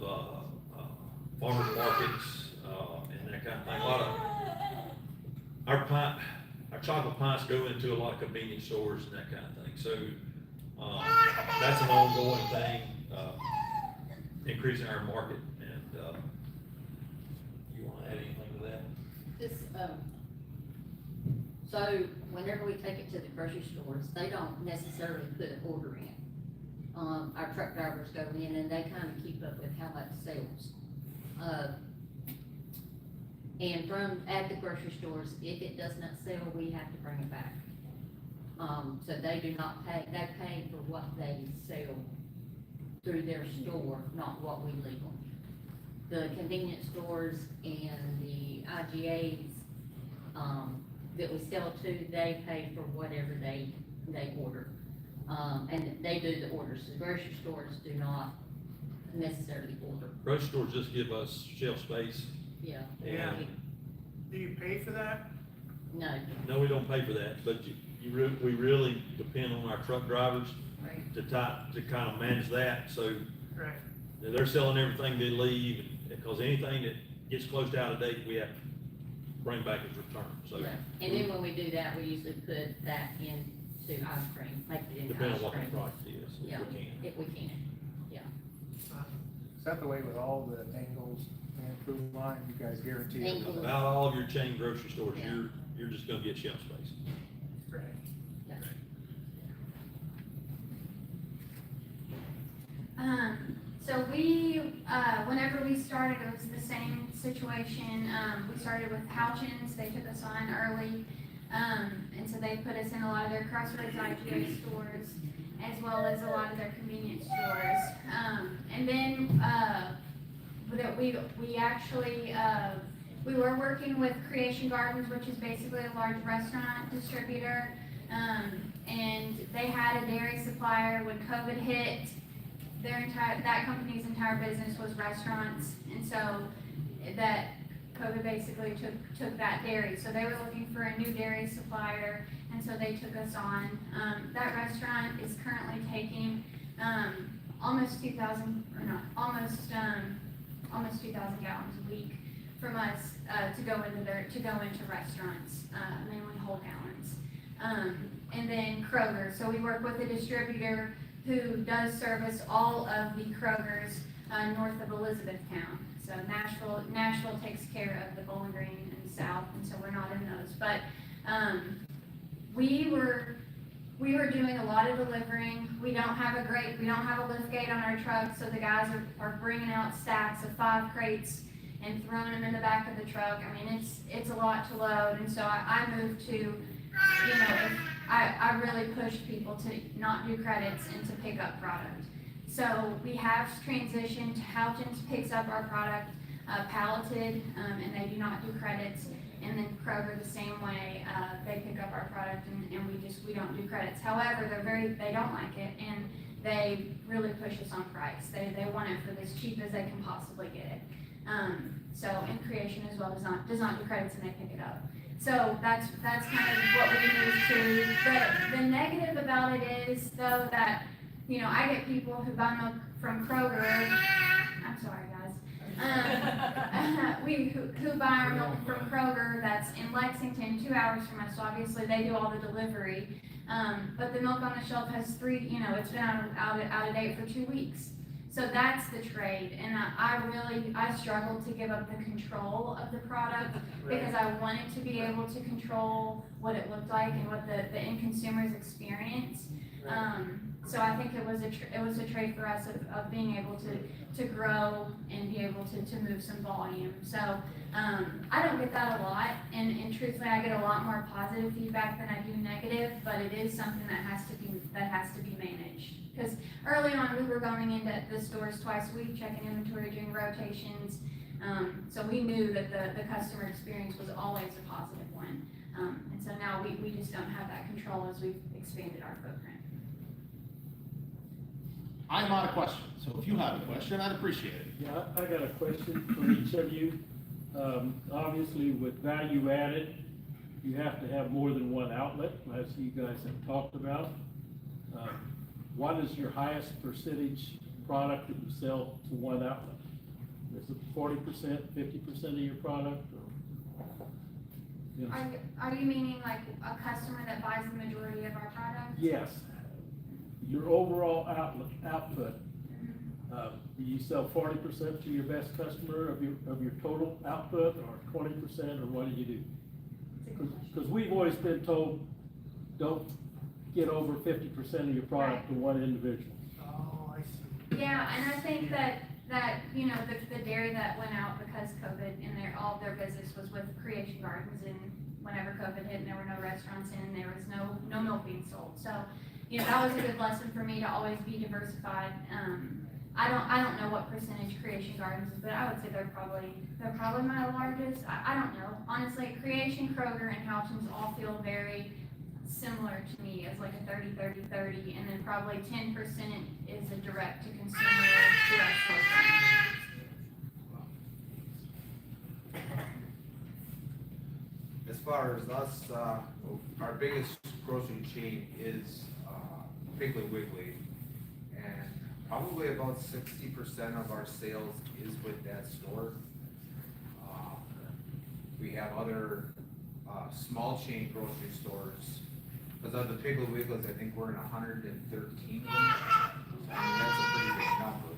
farmers markets, and that kind of thing. A lot of, our chocolate pints go into a lot of convenience stores and that kind of thing. So, that's an ongoing thing, increasing our market, and, you wanna add anything to that? This, so whenever we take it to the grocery stores, they don't necessarily put an order in. Our truck drivers go in and they kind of keep up with how much sells. And at the grocery stores, if it does not sell, we have to bring it back. So they do not pay, they pay for what they sell through their store, not what we leave them. The convenience stores and the IGAs, that we sell to, they pay for whatever they order. And they do the orders. The grocery stores do not necessarily order. Grocery stores just give us shelf space. Yeah. Yeah. Do you pay for that? No, No, we don't pay for that, but we really depend on our truck drivers right, to kind of manage that, so Right. they're selling everything they leave, because anything that gets close to out of date, we have to bring back as return, so. yeah. And then when we do that, we usually put that into ice cream, make it into Depending ice on what the cream. product is, Yeah. if we can. If we can, Is that the way with all the angles and Food Line, you guys guarantee it? Angles. About all of your chain grocery stores, Yeah. you're just gonna get shelf space. Right. yeah. So whenever we started, it was the same situation. We started with Houchins, they took us on early. And so they put us in a lot of their Crossroads IGA stores, as well as a lot of their convenience stores. And then, that we actually, we were working with Creation Gardens, which is basically a large restaurant distributor. And they had a dairy supplier. When COVID hit, that company's entire business was restaurants. And so that COVID basically took that dairy. So they were looking for a new dairy supplier, and so they took us on. That restaurant is currently taking, almost 2,000 gallons a week from us, to go into restaurants, mainly whole gallons. And then Kroger, so we work with a distributor who does service all of the Krogers, north of Elizabethtown. So Nashville takes care of the Bowling Green and South, and so we're not in those. But, we were doing a lot of delivering. We don't have a lift gate on our truck, so the guys are bringing out stacks of 5 crates and throwing them in the back of the truck. I mean, it's a lot to load, and so I moved to, I really pushed people to not do credits and to pick up product. So we have transitioned to Houchins picks up our product, palleted, and they do not do credits. And then Kroger the same way, they pick up our product and we don't do credits. However, they don't like it, and they really push us on price. They want it for as cheap as they can possibly get it. So, and Creation as well does not do credits, and they pick it up. So that's kind of what we moved to. The negative about it is though that, I get people who buy milk from Kroger. I'm sorry, guys. Who buy our milk from Kroger that's in Lexington, 2 hours from us, so obviously they do all the delivery. But the milk on the shelf has it's been out of date for 2 weeks. So that's the trade, and I struggled to give up the control of the product because I wanted to be able to control what it looked like and what the end consumers experience. So I think it was a trade for us of being able to grow and be able to move some volume. So, I don't get that a lot, and truthfully, I get a lot more positive feedback than I do negative, but it is something that has to be managed. Because early on, we were going into the stores twice a week, checking inventory, doing rotations, so we knew that the customer experience was always a positive one. And so now we just don't have that control as we've expanded our footprint. I'm out of questions, so if you have a question, I'd appreciate it. Yeah, I got a question for each of you. Obviously, with value added, you have to have more than one outlet, as you guys have talked about. What is your highest percentage product that you sell to one outlet? Is it 40%, 50% of your product, or? You know? Are you meaning like a customer that buys the majority of our product? Yes. Your overall output, do you sell 40% to your best customer of your total output, or 20%, or what do you do? Because we've always been told, don't get over 50% of your product to one individual. Oh, I see. Yeah, and I think that you know, the dairy that went out because COVID and all of their business was with Creation Gardens, and whenever COVID hit and there were no restaurants in, there was no milk being sold. So, you know, that was a good lesson for me to always be diversified. I don't know what percentage Creation Gardens is, but I would say they're probably my largest. I don't know. Honestly, Creation, Kroger, and Houghton's all feel very similar to me as like a 30-30-30, and then probably 10% is a direct to consumer, direct sourcing. As far as us, our biggest grocery chain is Piggly Wiggly, and probably about 60% of our sales is with that store. We have other small chain grocery stores. Because of the Piggly Wigglies, I think we're in 113 of them. So, I mean, that's a pretty big number.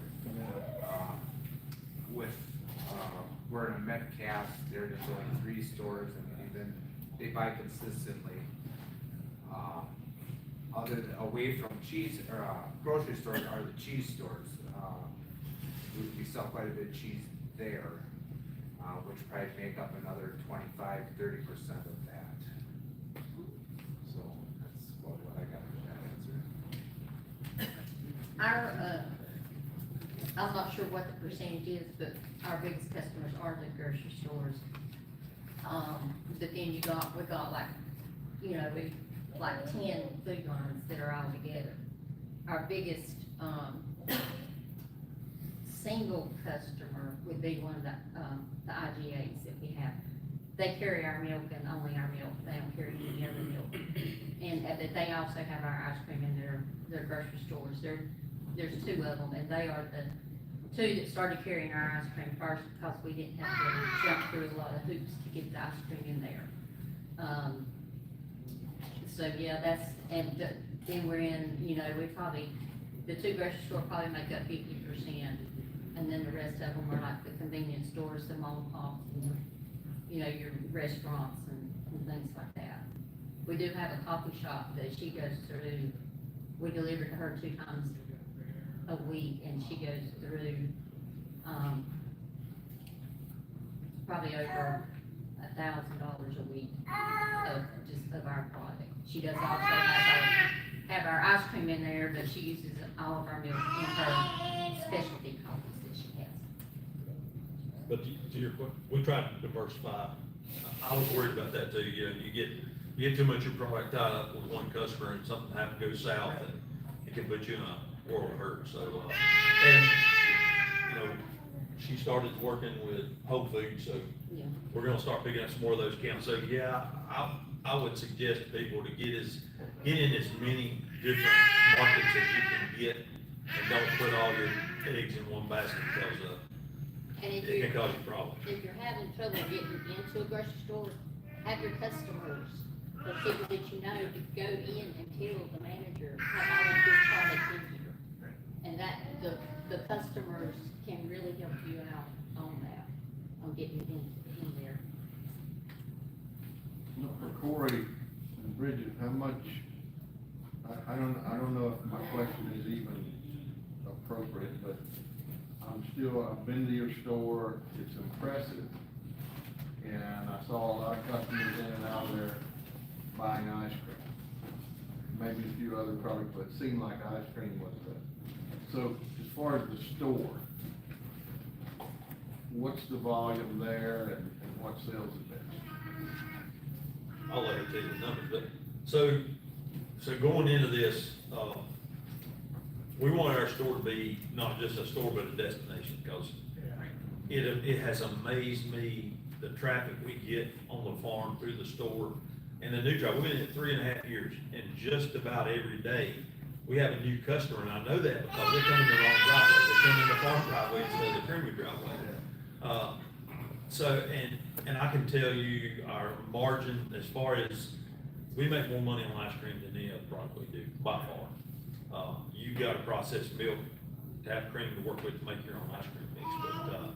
We're in a Metcalf, they're just only 3 stores, and they buy consistently. Away from cheese, grocery stores are the cheese stores. We sell quite a bit of cheese there, which probably make up another 25-30% of that. So that's what I got for that answer. I'm not sure what the percentage is, but our biggest customers are the grocery stores. But then we got like, you know, like 10 food lines that are all together. Our biggest, single customer would be one of the IGAs that we have. They carry our milk and only our milk, they don't carry any other milk. And that they also have our ice cream in their grocery stores. There's 2 of them, and they are the 2 that started carrying our ice cream first, because we didn't have to jump through a lot of hoops to get the ice cream in there. So yeah, then we're in, you know, the 2 grocery stores probably make up 50%, and then the rest of them are like the convenience stores, the mom and pops, and, you know, your restaurants and things like that. We do have a coffee shop that she goes through. We deliver to her 2 times a week, and she goes through, probably over $1,000 a week of our product. She does also have our ice cream in there, but she uses all of our milk in her specialty coffees that she has. But to your point, we try to diversify. I was worried about that too. You know, you get too much of your product tied up with one customer, and something happens to go south, and it can put you in a world of hurt. So, and you know, she started working with Whole Foods, so Yeah. we're gonna start picking up some more of those accounts. So yeah, I would suggest to people to get in as many different markets as you can get, and don't put all your eggs in one basket, because And if it can cause you problems. If you're having trouble getting into a grocery store, have your customers, or people that you know, to go in and tell the manager, I want this product in here. And the customers can really help you out on that, on getting in there. For Corey and Bridget, how much, I don't know if my question is even appropriate, but I've been to your store, it's impressive. And I saw a lot of customers in and out of there buying ice cream. Maybe a few other products, but it seemed like ice cream was the, so as far as the store, what's the volume there and what sales it been? I'll let her tell you the numbers, but, so going into this, we wanted our store to be not just a store, but a destination, because it has amazed me, the traffic we get on the farm through the store, and the new drive, we've been in it 3.5 years, and just about every day, we have a new customer, and I know that because they come in the wrong driveway, they come in the farm driveway instead of the creamy driveway. So, and I can tell you, our margin, as far as, we make more money on ice cream than any other product we do, by far. You gotta process milk to have cream to work with to make your own ice cream mix, but,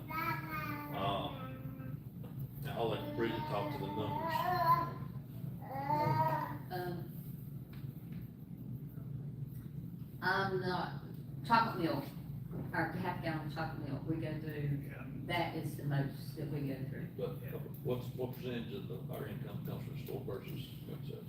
now I'll let Bridget talk to the numbers. I'm not, chocolate milk, our half gallon chocolate milk, we go through, that is the most that we go through. But what percentage of our income comes from store versus milk sales?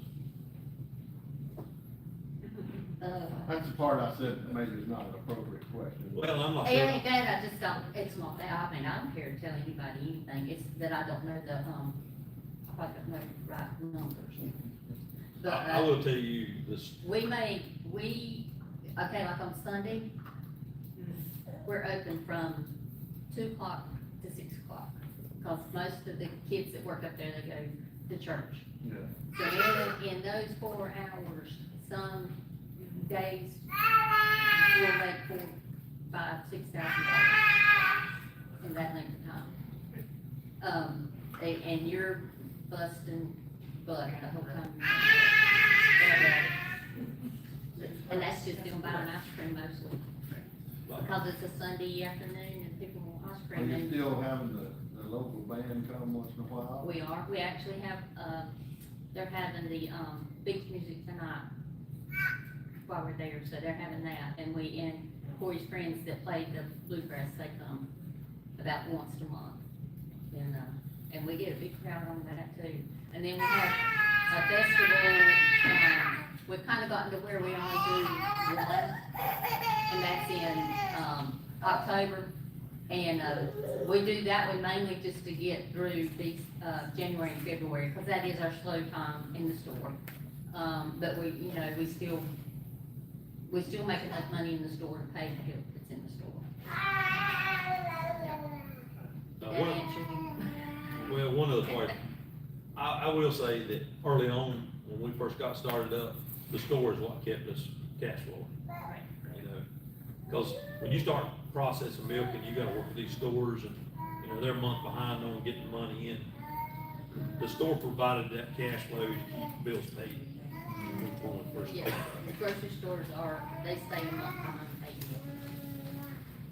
That's the part I said maybe is not an appropriate question. Well, I'm not It sure. ain't that, I just don't, it's not that, I mean, I don't care to tell anybody anything, it's that I don't know the, I don't know the right numbers. But, I will tell you this, okay, like on Sunday, we're open from 2 o'clock to 6 o'clock, because most of the kids that work up there, they go to church. Yeah. So in those 4 hours, some days we'll make $4,000, $5,000, $6,000 in that length of time. And you're busting butt the whole time. And that's just them buying ice cream mostly, because it's a Sunday afternoon and people want ice Are cream. you And still having the local band come once in a while? we actually have, they're having the, beach music tonight while we're there, so they're having that, and Corey's friends that play the bluegrass, they come about once a month. And we get a big crowd on that too. And then we have a festival, we've kind of gotten to where we only do one, and that's in, October. And, we do that one mainly just to get through these, January and February, because that is our slow time in the store. But we still make enough money in the store to pay the help that's in the store. Did that answer you? well, one of the parts, I will say that early on, when we first got started up, the store is what kept us cash flow. You know, because when you start processing milk and you gotta work with these stores and, they're a month behind on getting money in, the store provided that cash flow to keep bills paid. When we first Yeah, started. the grocery stores they stay a month behind paying.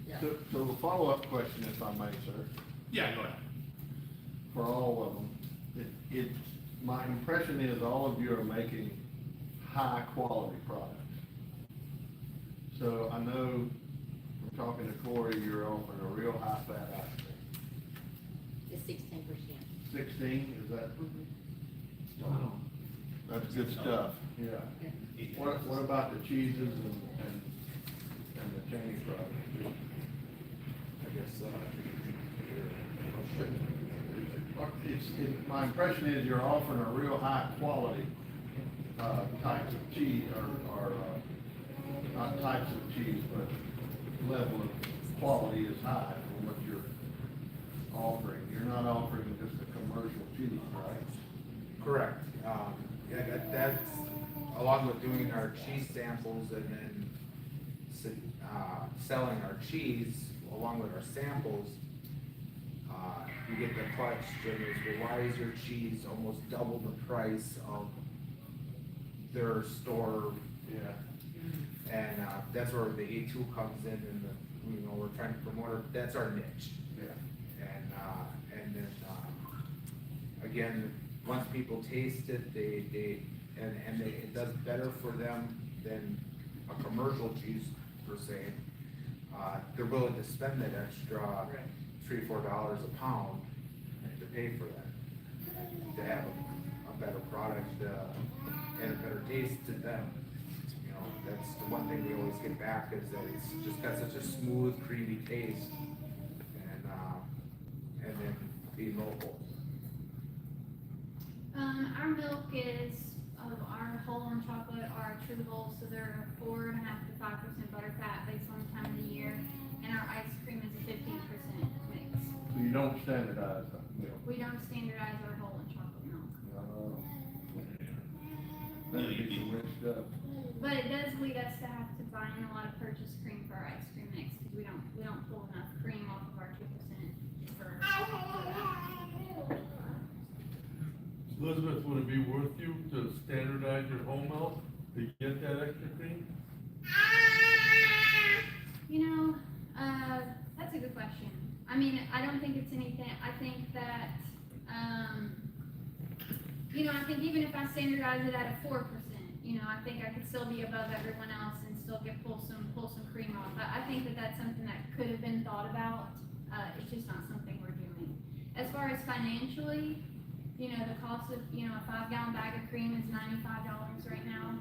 Yeah. So the follow-up question, if I may, sir, Yeah, go ahead. for all of them, my impression is all of you are making high-quality products. So I know, from talking to Corey, you're offering a real high-fat ice cream. It's 16%. 16, is that? Wow. That's good stuff, yeah. What about the cheeses and the Chinese products? I guess, My impression is you're offering a real high quality, types of cheese, or not types of cheese, but level of quality is high for what you're offering. You're not offering just a commercial cheese, right? correct. That's, along with doing our cheese samples and then, selling our cheese along with our samples, you get the question is, well, why is your cheese almost double the price of their store? Yeah. And, that's where the A2 comes in, and you know, we're trying to promote our, that's our niche. Yeah. And then, again, once people taste it, it does better for them than a commercial cheese per se. They're willing to spend that extra $3-4 a pound to pay for that, to have a better product, and a better taste to them. You know, that's the one thing we always get back, is that it's just got such a smooth, creamy taste, and then being local. Our milk is, of our whole and chocolate are true whole, so they're 4.5 to 5% butter fat based on the time of the year, and our ice cream is a 15% mix. So you don't standardize the milk? We don't standardize our whole and chocolate milk. That'd be some rich stuff. But it does lead us to have to buy in a lot of purchased cream for our ice cream mix, because we don't pull enough cream off of our 2% for that. Elizabeth, would it be worth you to standardize your whole milk to get that extra cream? You know, that's a good question. I mean, I don't think it's anything, I think that, you know, I think even if I standardize it at a 4%, you know, I think I could still be above everyone else and still pull some cream off. I think that that's something that could have been thought about. It's just not something we're doing. As far as financially, you know, the cost of, you know, a 5-gallon bag of cream is $95 right now.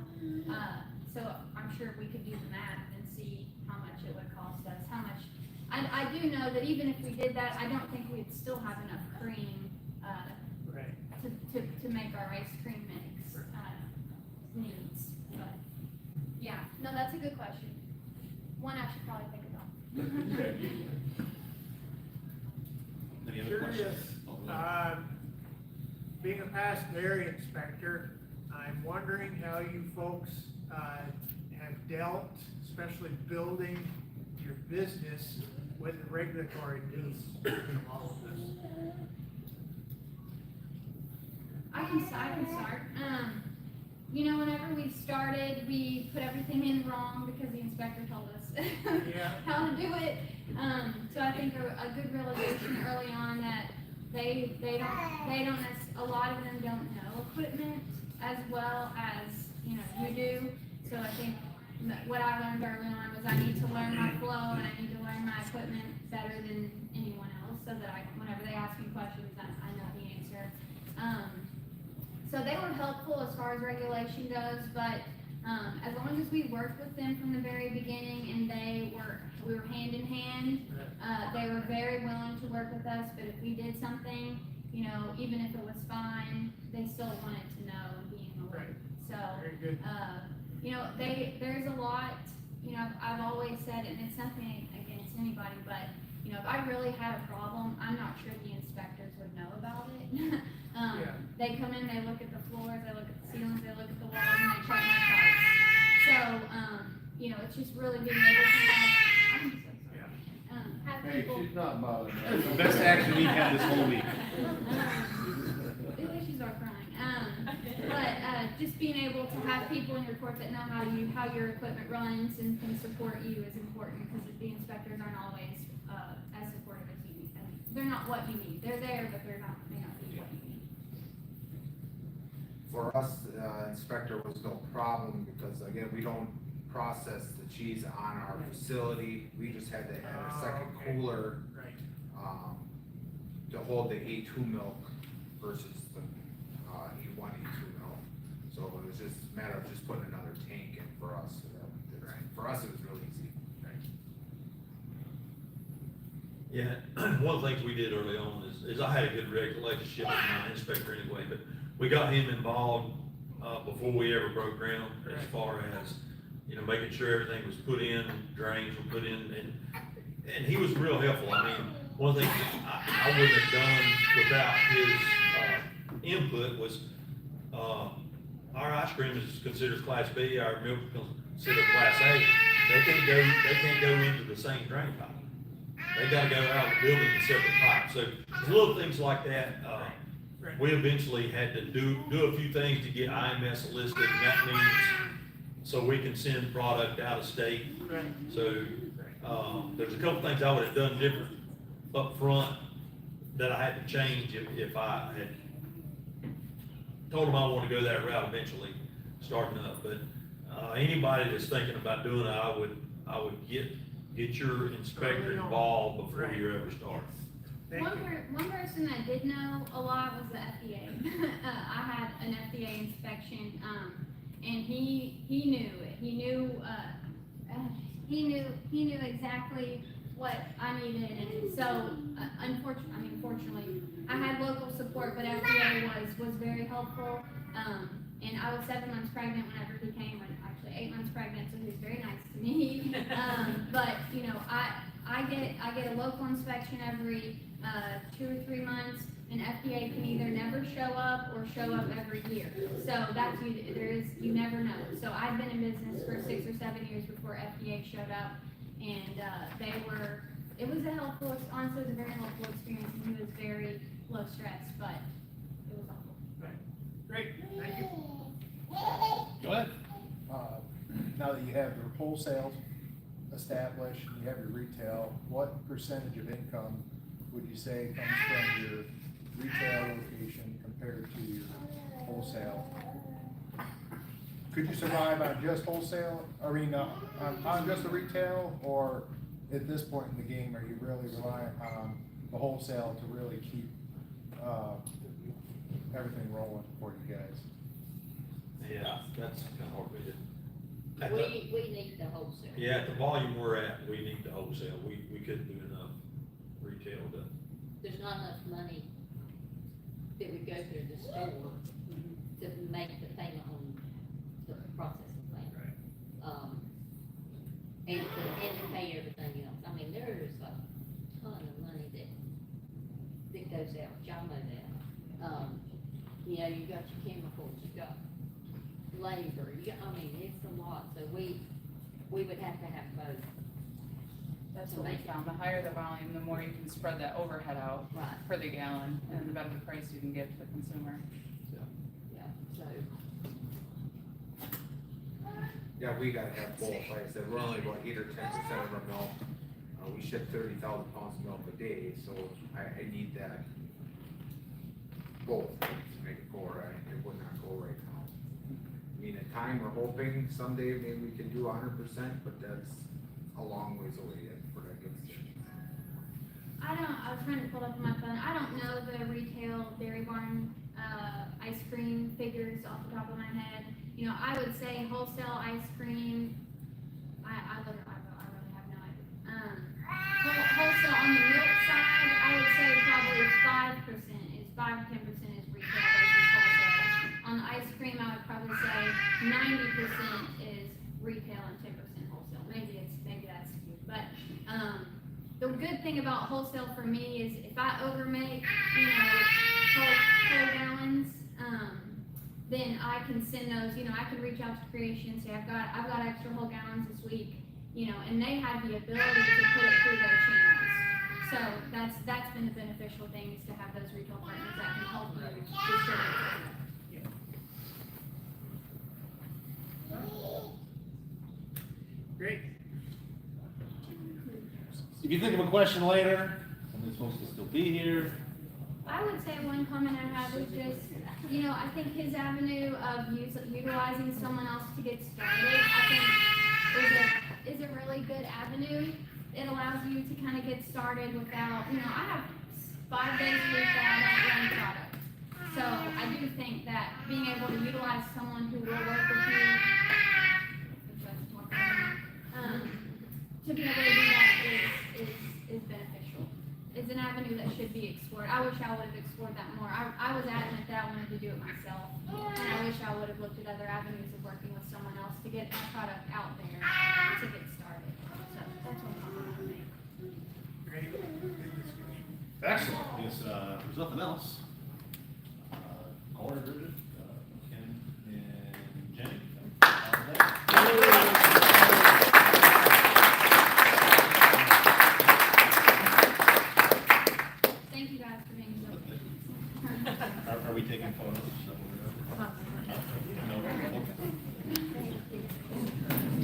So I'm sure we could do the math and see how much it would cost us, how much. I do know that even if we did that, I don't think we'd still have enough cream, to make our ice cream mix, needs. But, yeah, no, that's a good question. One I should probably think about. Any other questions? Curious, being a past dairy inspector, I'm wondering how you folks have dealt, especially building your business, with the regulatory needs in all of this. I can start. You know, whenever we started, we put everything in wrong because the inspector told us how to do it. So I think a good realization early on that they don't a lot of them don't know equipment as well as, you know, you do. So I think what I learned early on was I need to learn my flow and I need to learn my equipment better than anyone else, so that whenever they ask me questions, I know the answer. So they were helpful as far as regulation goes, but as long as we worked with them from the very beginning and we were hand in hand, they were very willing to work with us. But if we did something, you know, even if it was fine, they still wanted to know and be in the loop. So, Very good. you know, there's a lot, you know, I've always said, and it's nothing against anybody, but, you know, if I really had a problem, I'm not sure the inspectors would know about it. They come in, they look at the floors, they look at the ceilings, they look at the walls, and they check my pipes. So, you know, it's just really being able to have, I'm so sorry. Have Hey, people. she's not bothering That's the me. best action we've had this whole week. At least she's not crying. But just being able to have people in your court that know how your equipment runs and can support you is important, because the inspectors aren't always as supportive as you need. And they're not what you need. They're there, but may not be what you need. For us, inspector was no problem, because again, we don't process the cheese on our facility. We just had to add a second cooler, Right. to hold the A2 milk versus the A1, A2 milk. So it was just a matter of just putting another tank in for us. For us, it was really easy. Yeah, one of the things we did early on is I had a good relationship with my inspector anyway, but we got him involved, before we ever broke ground, as far as, you know, making sure everything was put in, drains were put in, and he was real helpful. I mean, one of the things I wouldn't have done without his, input was, our ice cream is considered Class B, our milk is considered Class A. They can't go into the same drain pipe. They gotta go out of the building in separate pipes. So there's little things like that. We eventually had to do a few things to get IMS listed, and that means so we can send product out of state. Right. So, There's a couple things I would have done different up front that I had to change if I had told them I want to go that route eventually, starting up, but, anybody that's thinking about doing it, I would get your inspector involved before you ever start. Thank you. One person that did know a lot was the FDA. I had an FDA inspection, and he knew it. He knew exactly what I needed, and so, fortunately, I had local support, but FDA was very helpful. And I was 7 months pregnant whenever he came, and actually 8 months pregnant, so he was very nice to me. But, you know, I get a local inspection every 2 or 3 months, and FDA can either never show up or show up every year. So that's, you never know. So I've been in business for 6 or 7 years before FDA showed up, and it was a helpful, honestly, it was a very helpful experience, and he was very low stress, but it was helpful. Great, thank you. Go ahead. Now that you have your wholesale established, and you have your retail, what percentage of income would you say comes from your retail location compared to your wholesale? Could you survive on just wholesale, on just the retail, or at this point in the game, are you really relying on the wholesale to really keep, everything rolling for you guys? Yeah, that's kind of hard to do. We need the wholesale. Yeah, at the volume we're at, we need the wholesale. We couldn't do enough retail to. There's not enough money that would go through the store to make the payment on the processing plant. And to pay everything else. I mean, there's a ton of money that goes out, y'all know that. You know, you got your chemicals, you got labor, it's a lot, so we would have to have both. That's what we found, the higher the volume, the more you can spread that overhead out Right. per the gallon, and the better the price you can get to the consumer. Yeah, so, Yeah, we gotta have both, like I said, we're only about 8 or 10% of our milk. We ship 30,000 pounds of milk a day, so I need that both to make it go right. It would not go right now. I mean, at time, we're hoping someday maybe we can do 100%, but that's a long ways away yet before that gets there. I was trying to pull up on my phone. I don't know the retail Dairy Barn, ice cream figures off the top of my head. You know, I would say wholesale ice cream, I really have no idea. Wholesale on the milk side, I would say probably 5-10% is retail versus wholesale. On the ice cream, I would probably say 90% is retail and 10% wholesale. Maybe that's skewed, but, the good thing about wholesale for me is if I overmake, whole gallons, then I can send those, I can reach out to Creation and say, I've got extra whole gallons this week, and they have the ability to put it through their channels. So that's been the beneficial thing, is to have those retail partners that can help you distribute. Great. If you think of a question later, somebody's supposed to still be here. I would say one comment I have is just, I think his avenue of utilizing someone else to get started, I think is a really good avenue. It allows you to kind of get started without, I have 5 days a week that I don't run product. So I do think that being able to utilize someone who will work with you, to be able to do that is beneficial. It's an avenue that should be explored. I wish I would have explored that more. I was adamant that I wanted to do it myself, and I wish I would have looked at other avenues of working with someone else to get my product out there to get started. So that's what I'm going to make. Great. Good discussion. Excellent. I guess, if there's nothing else,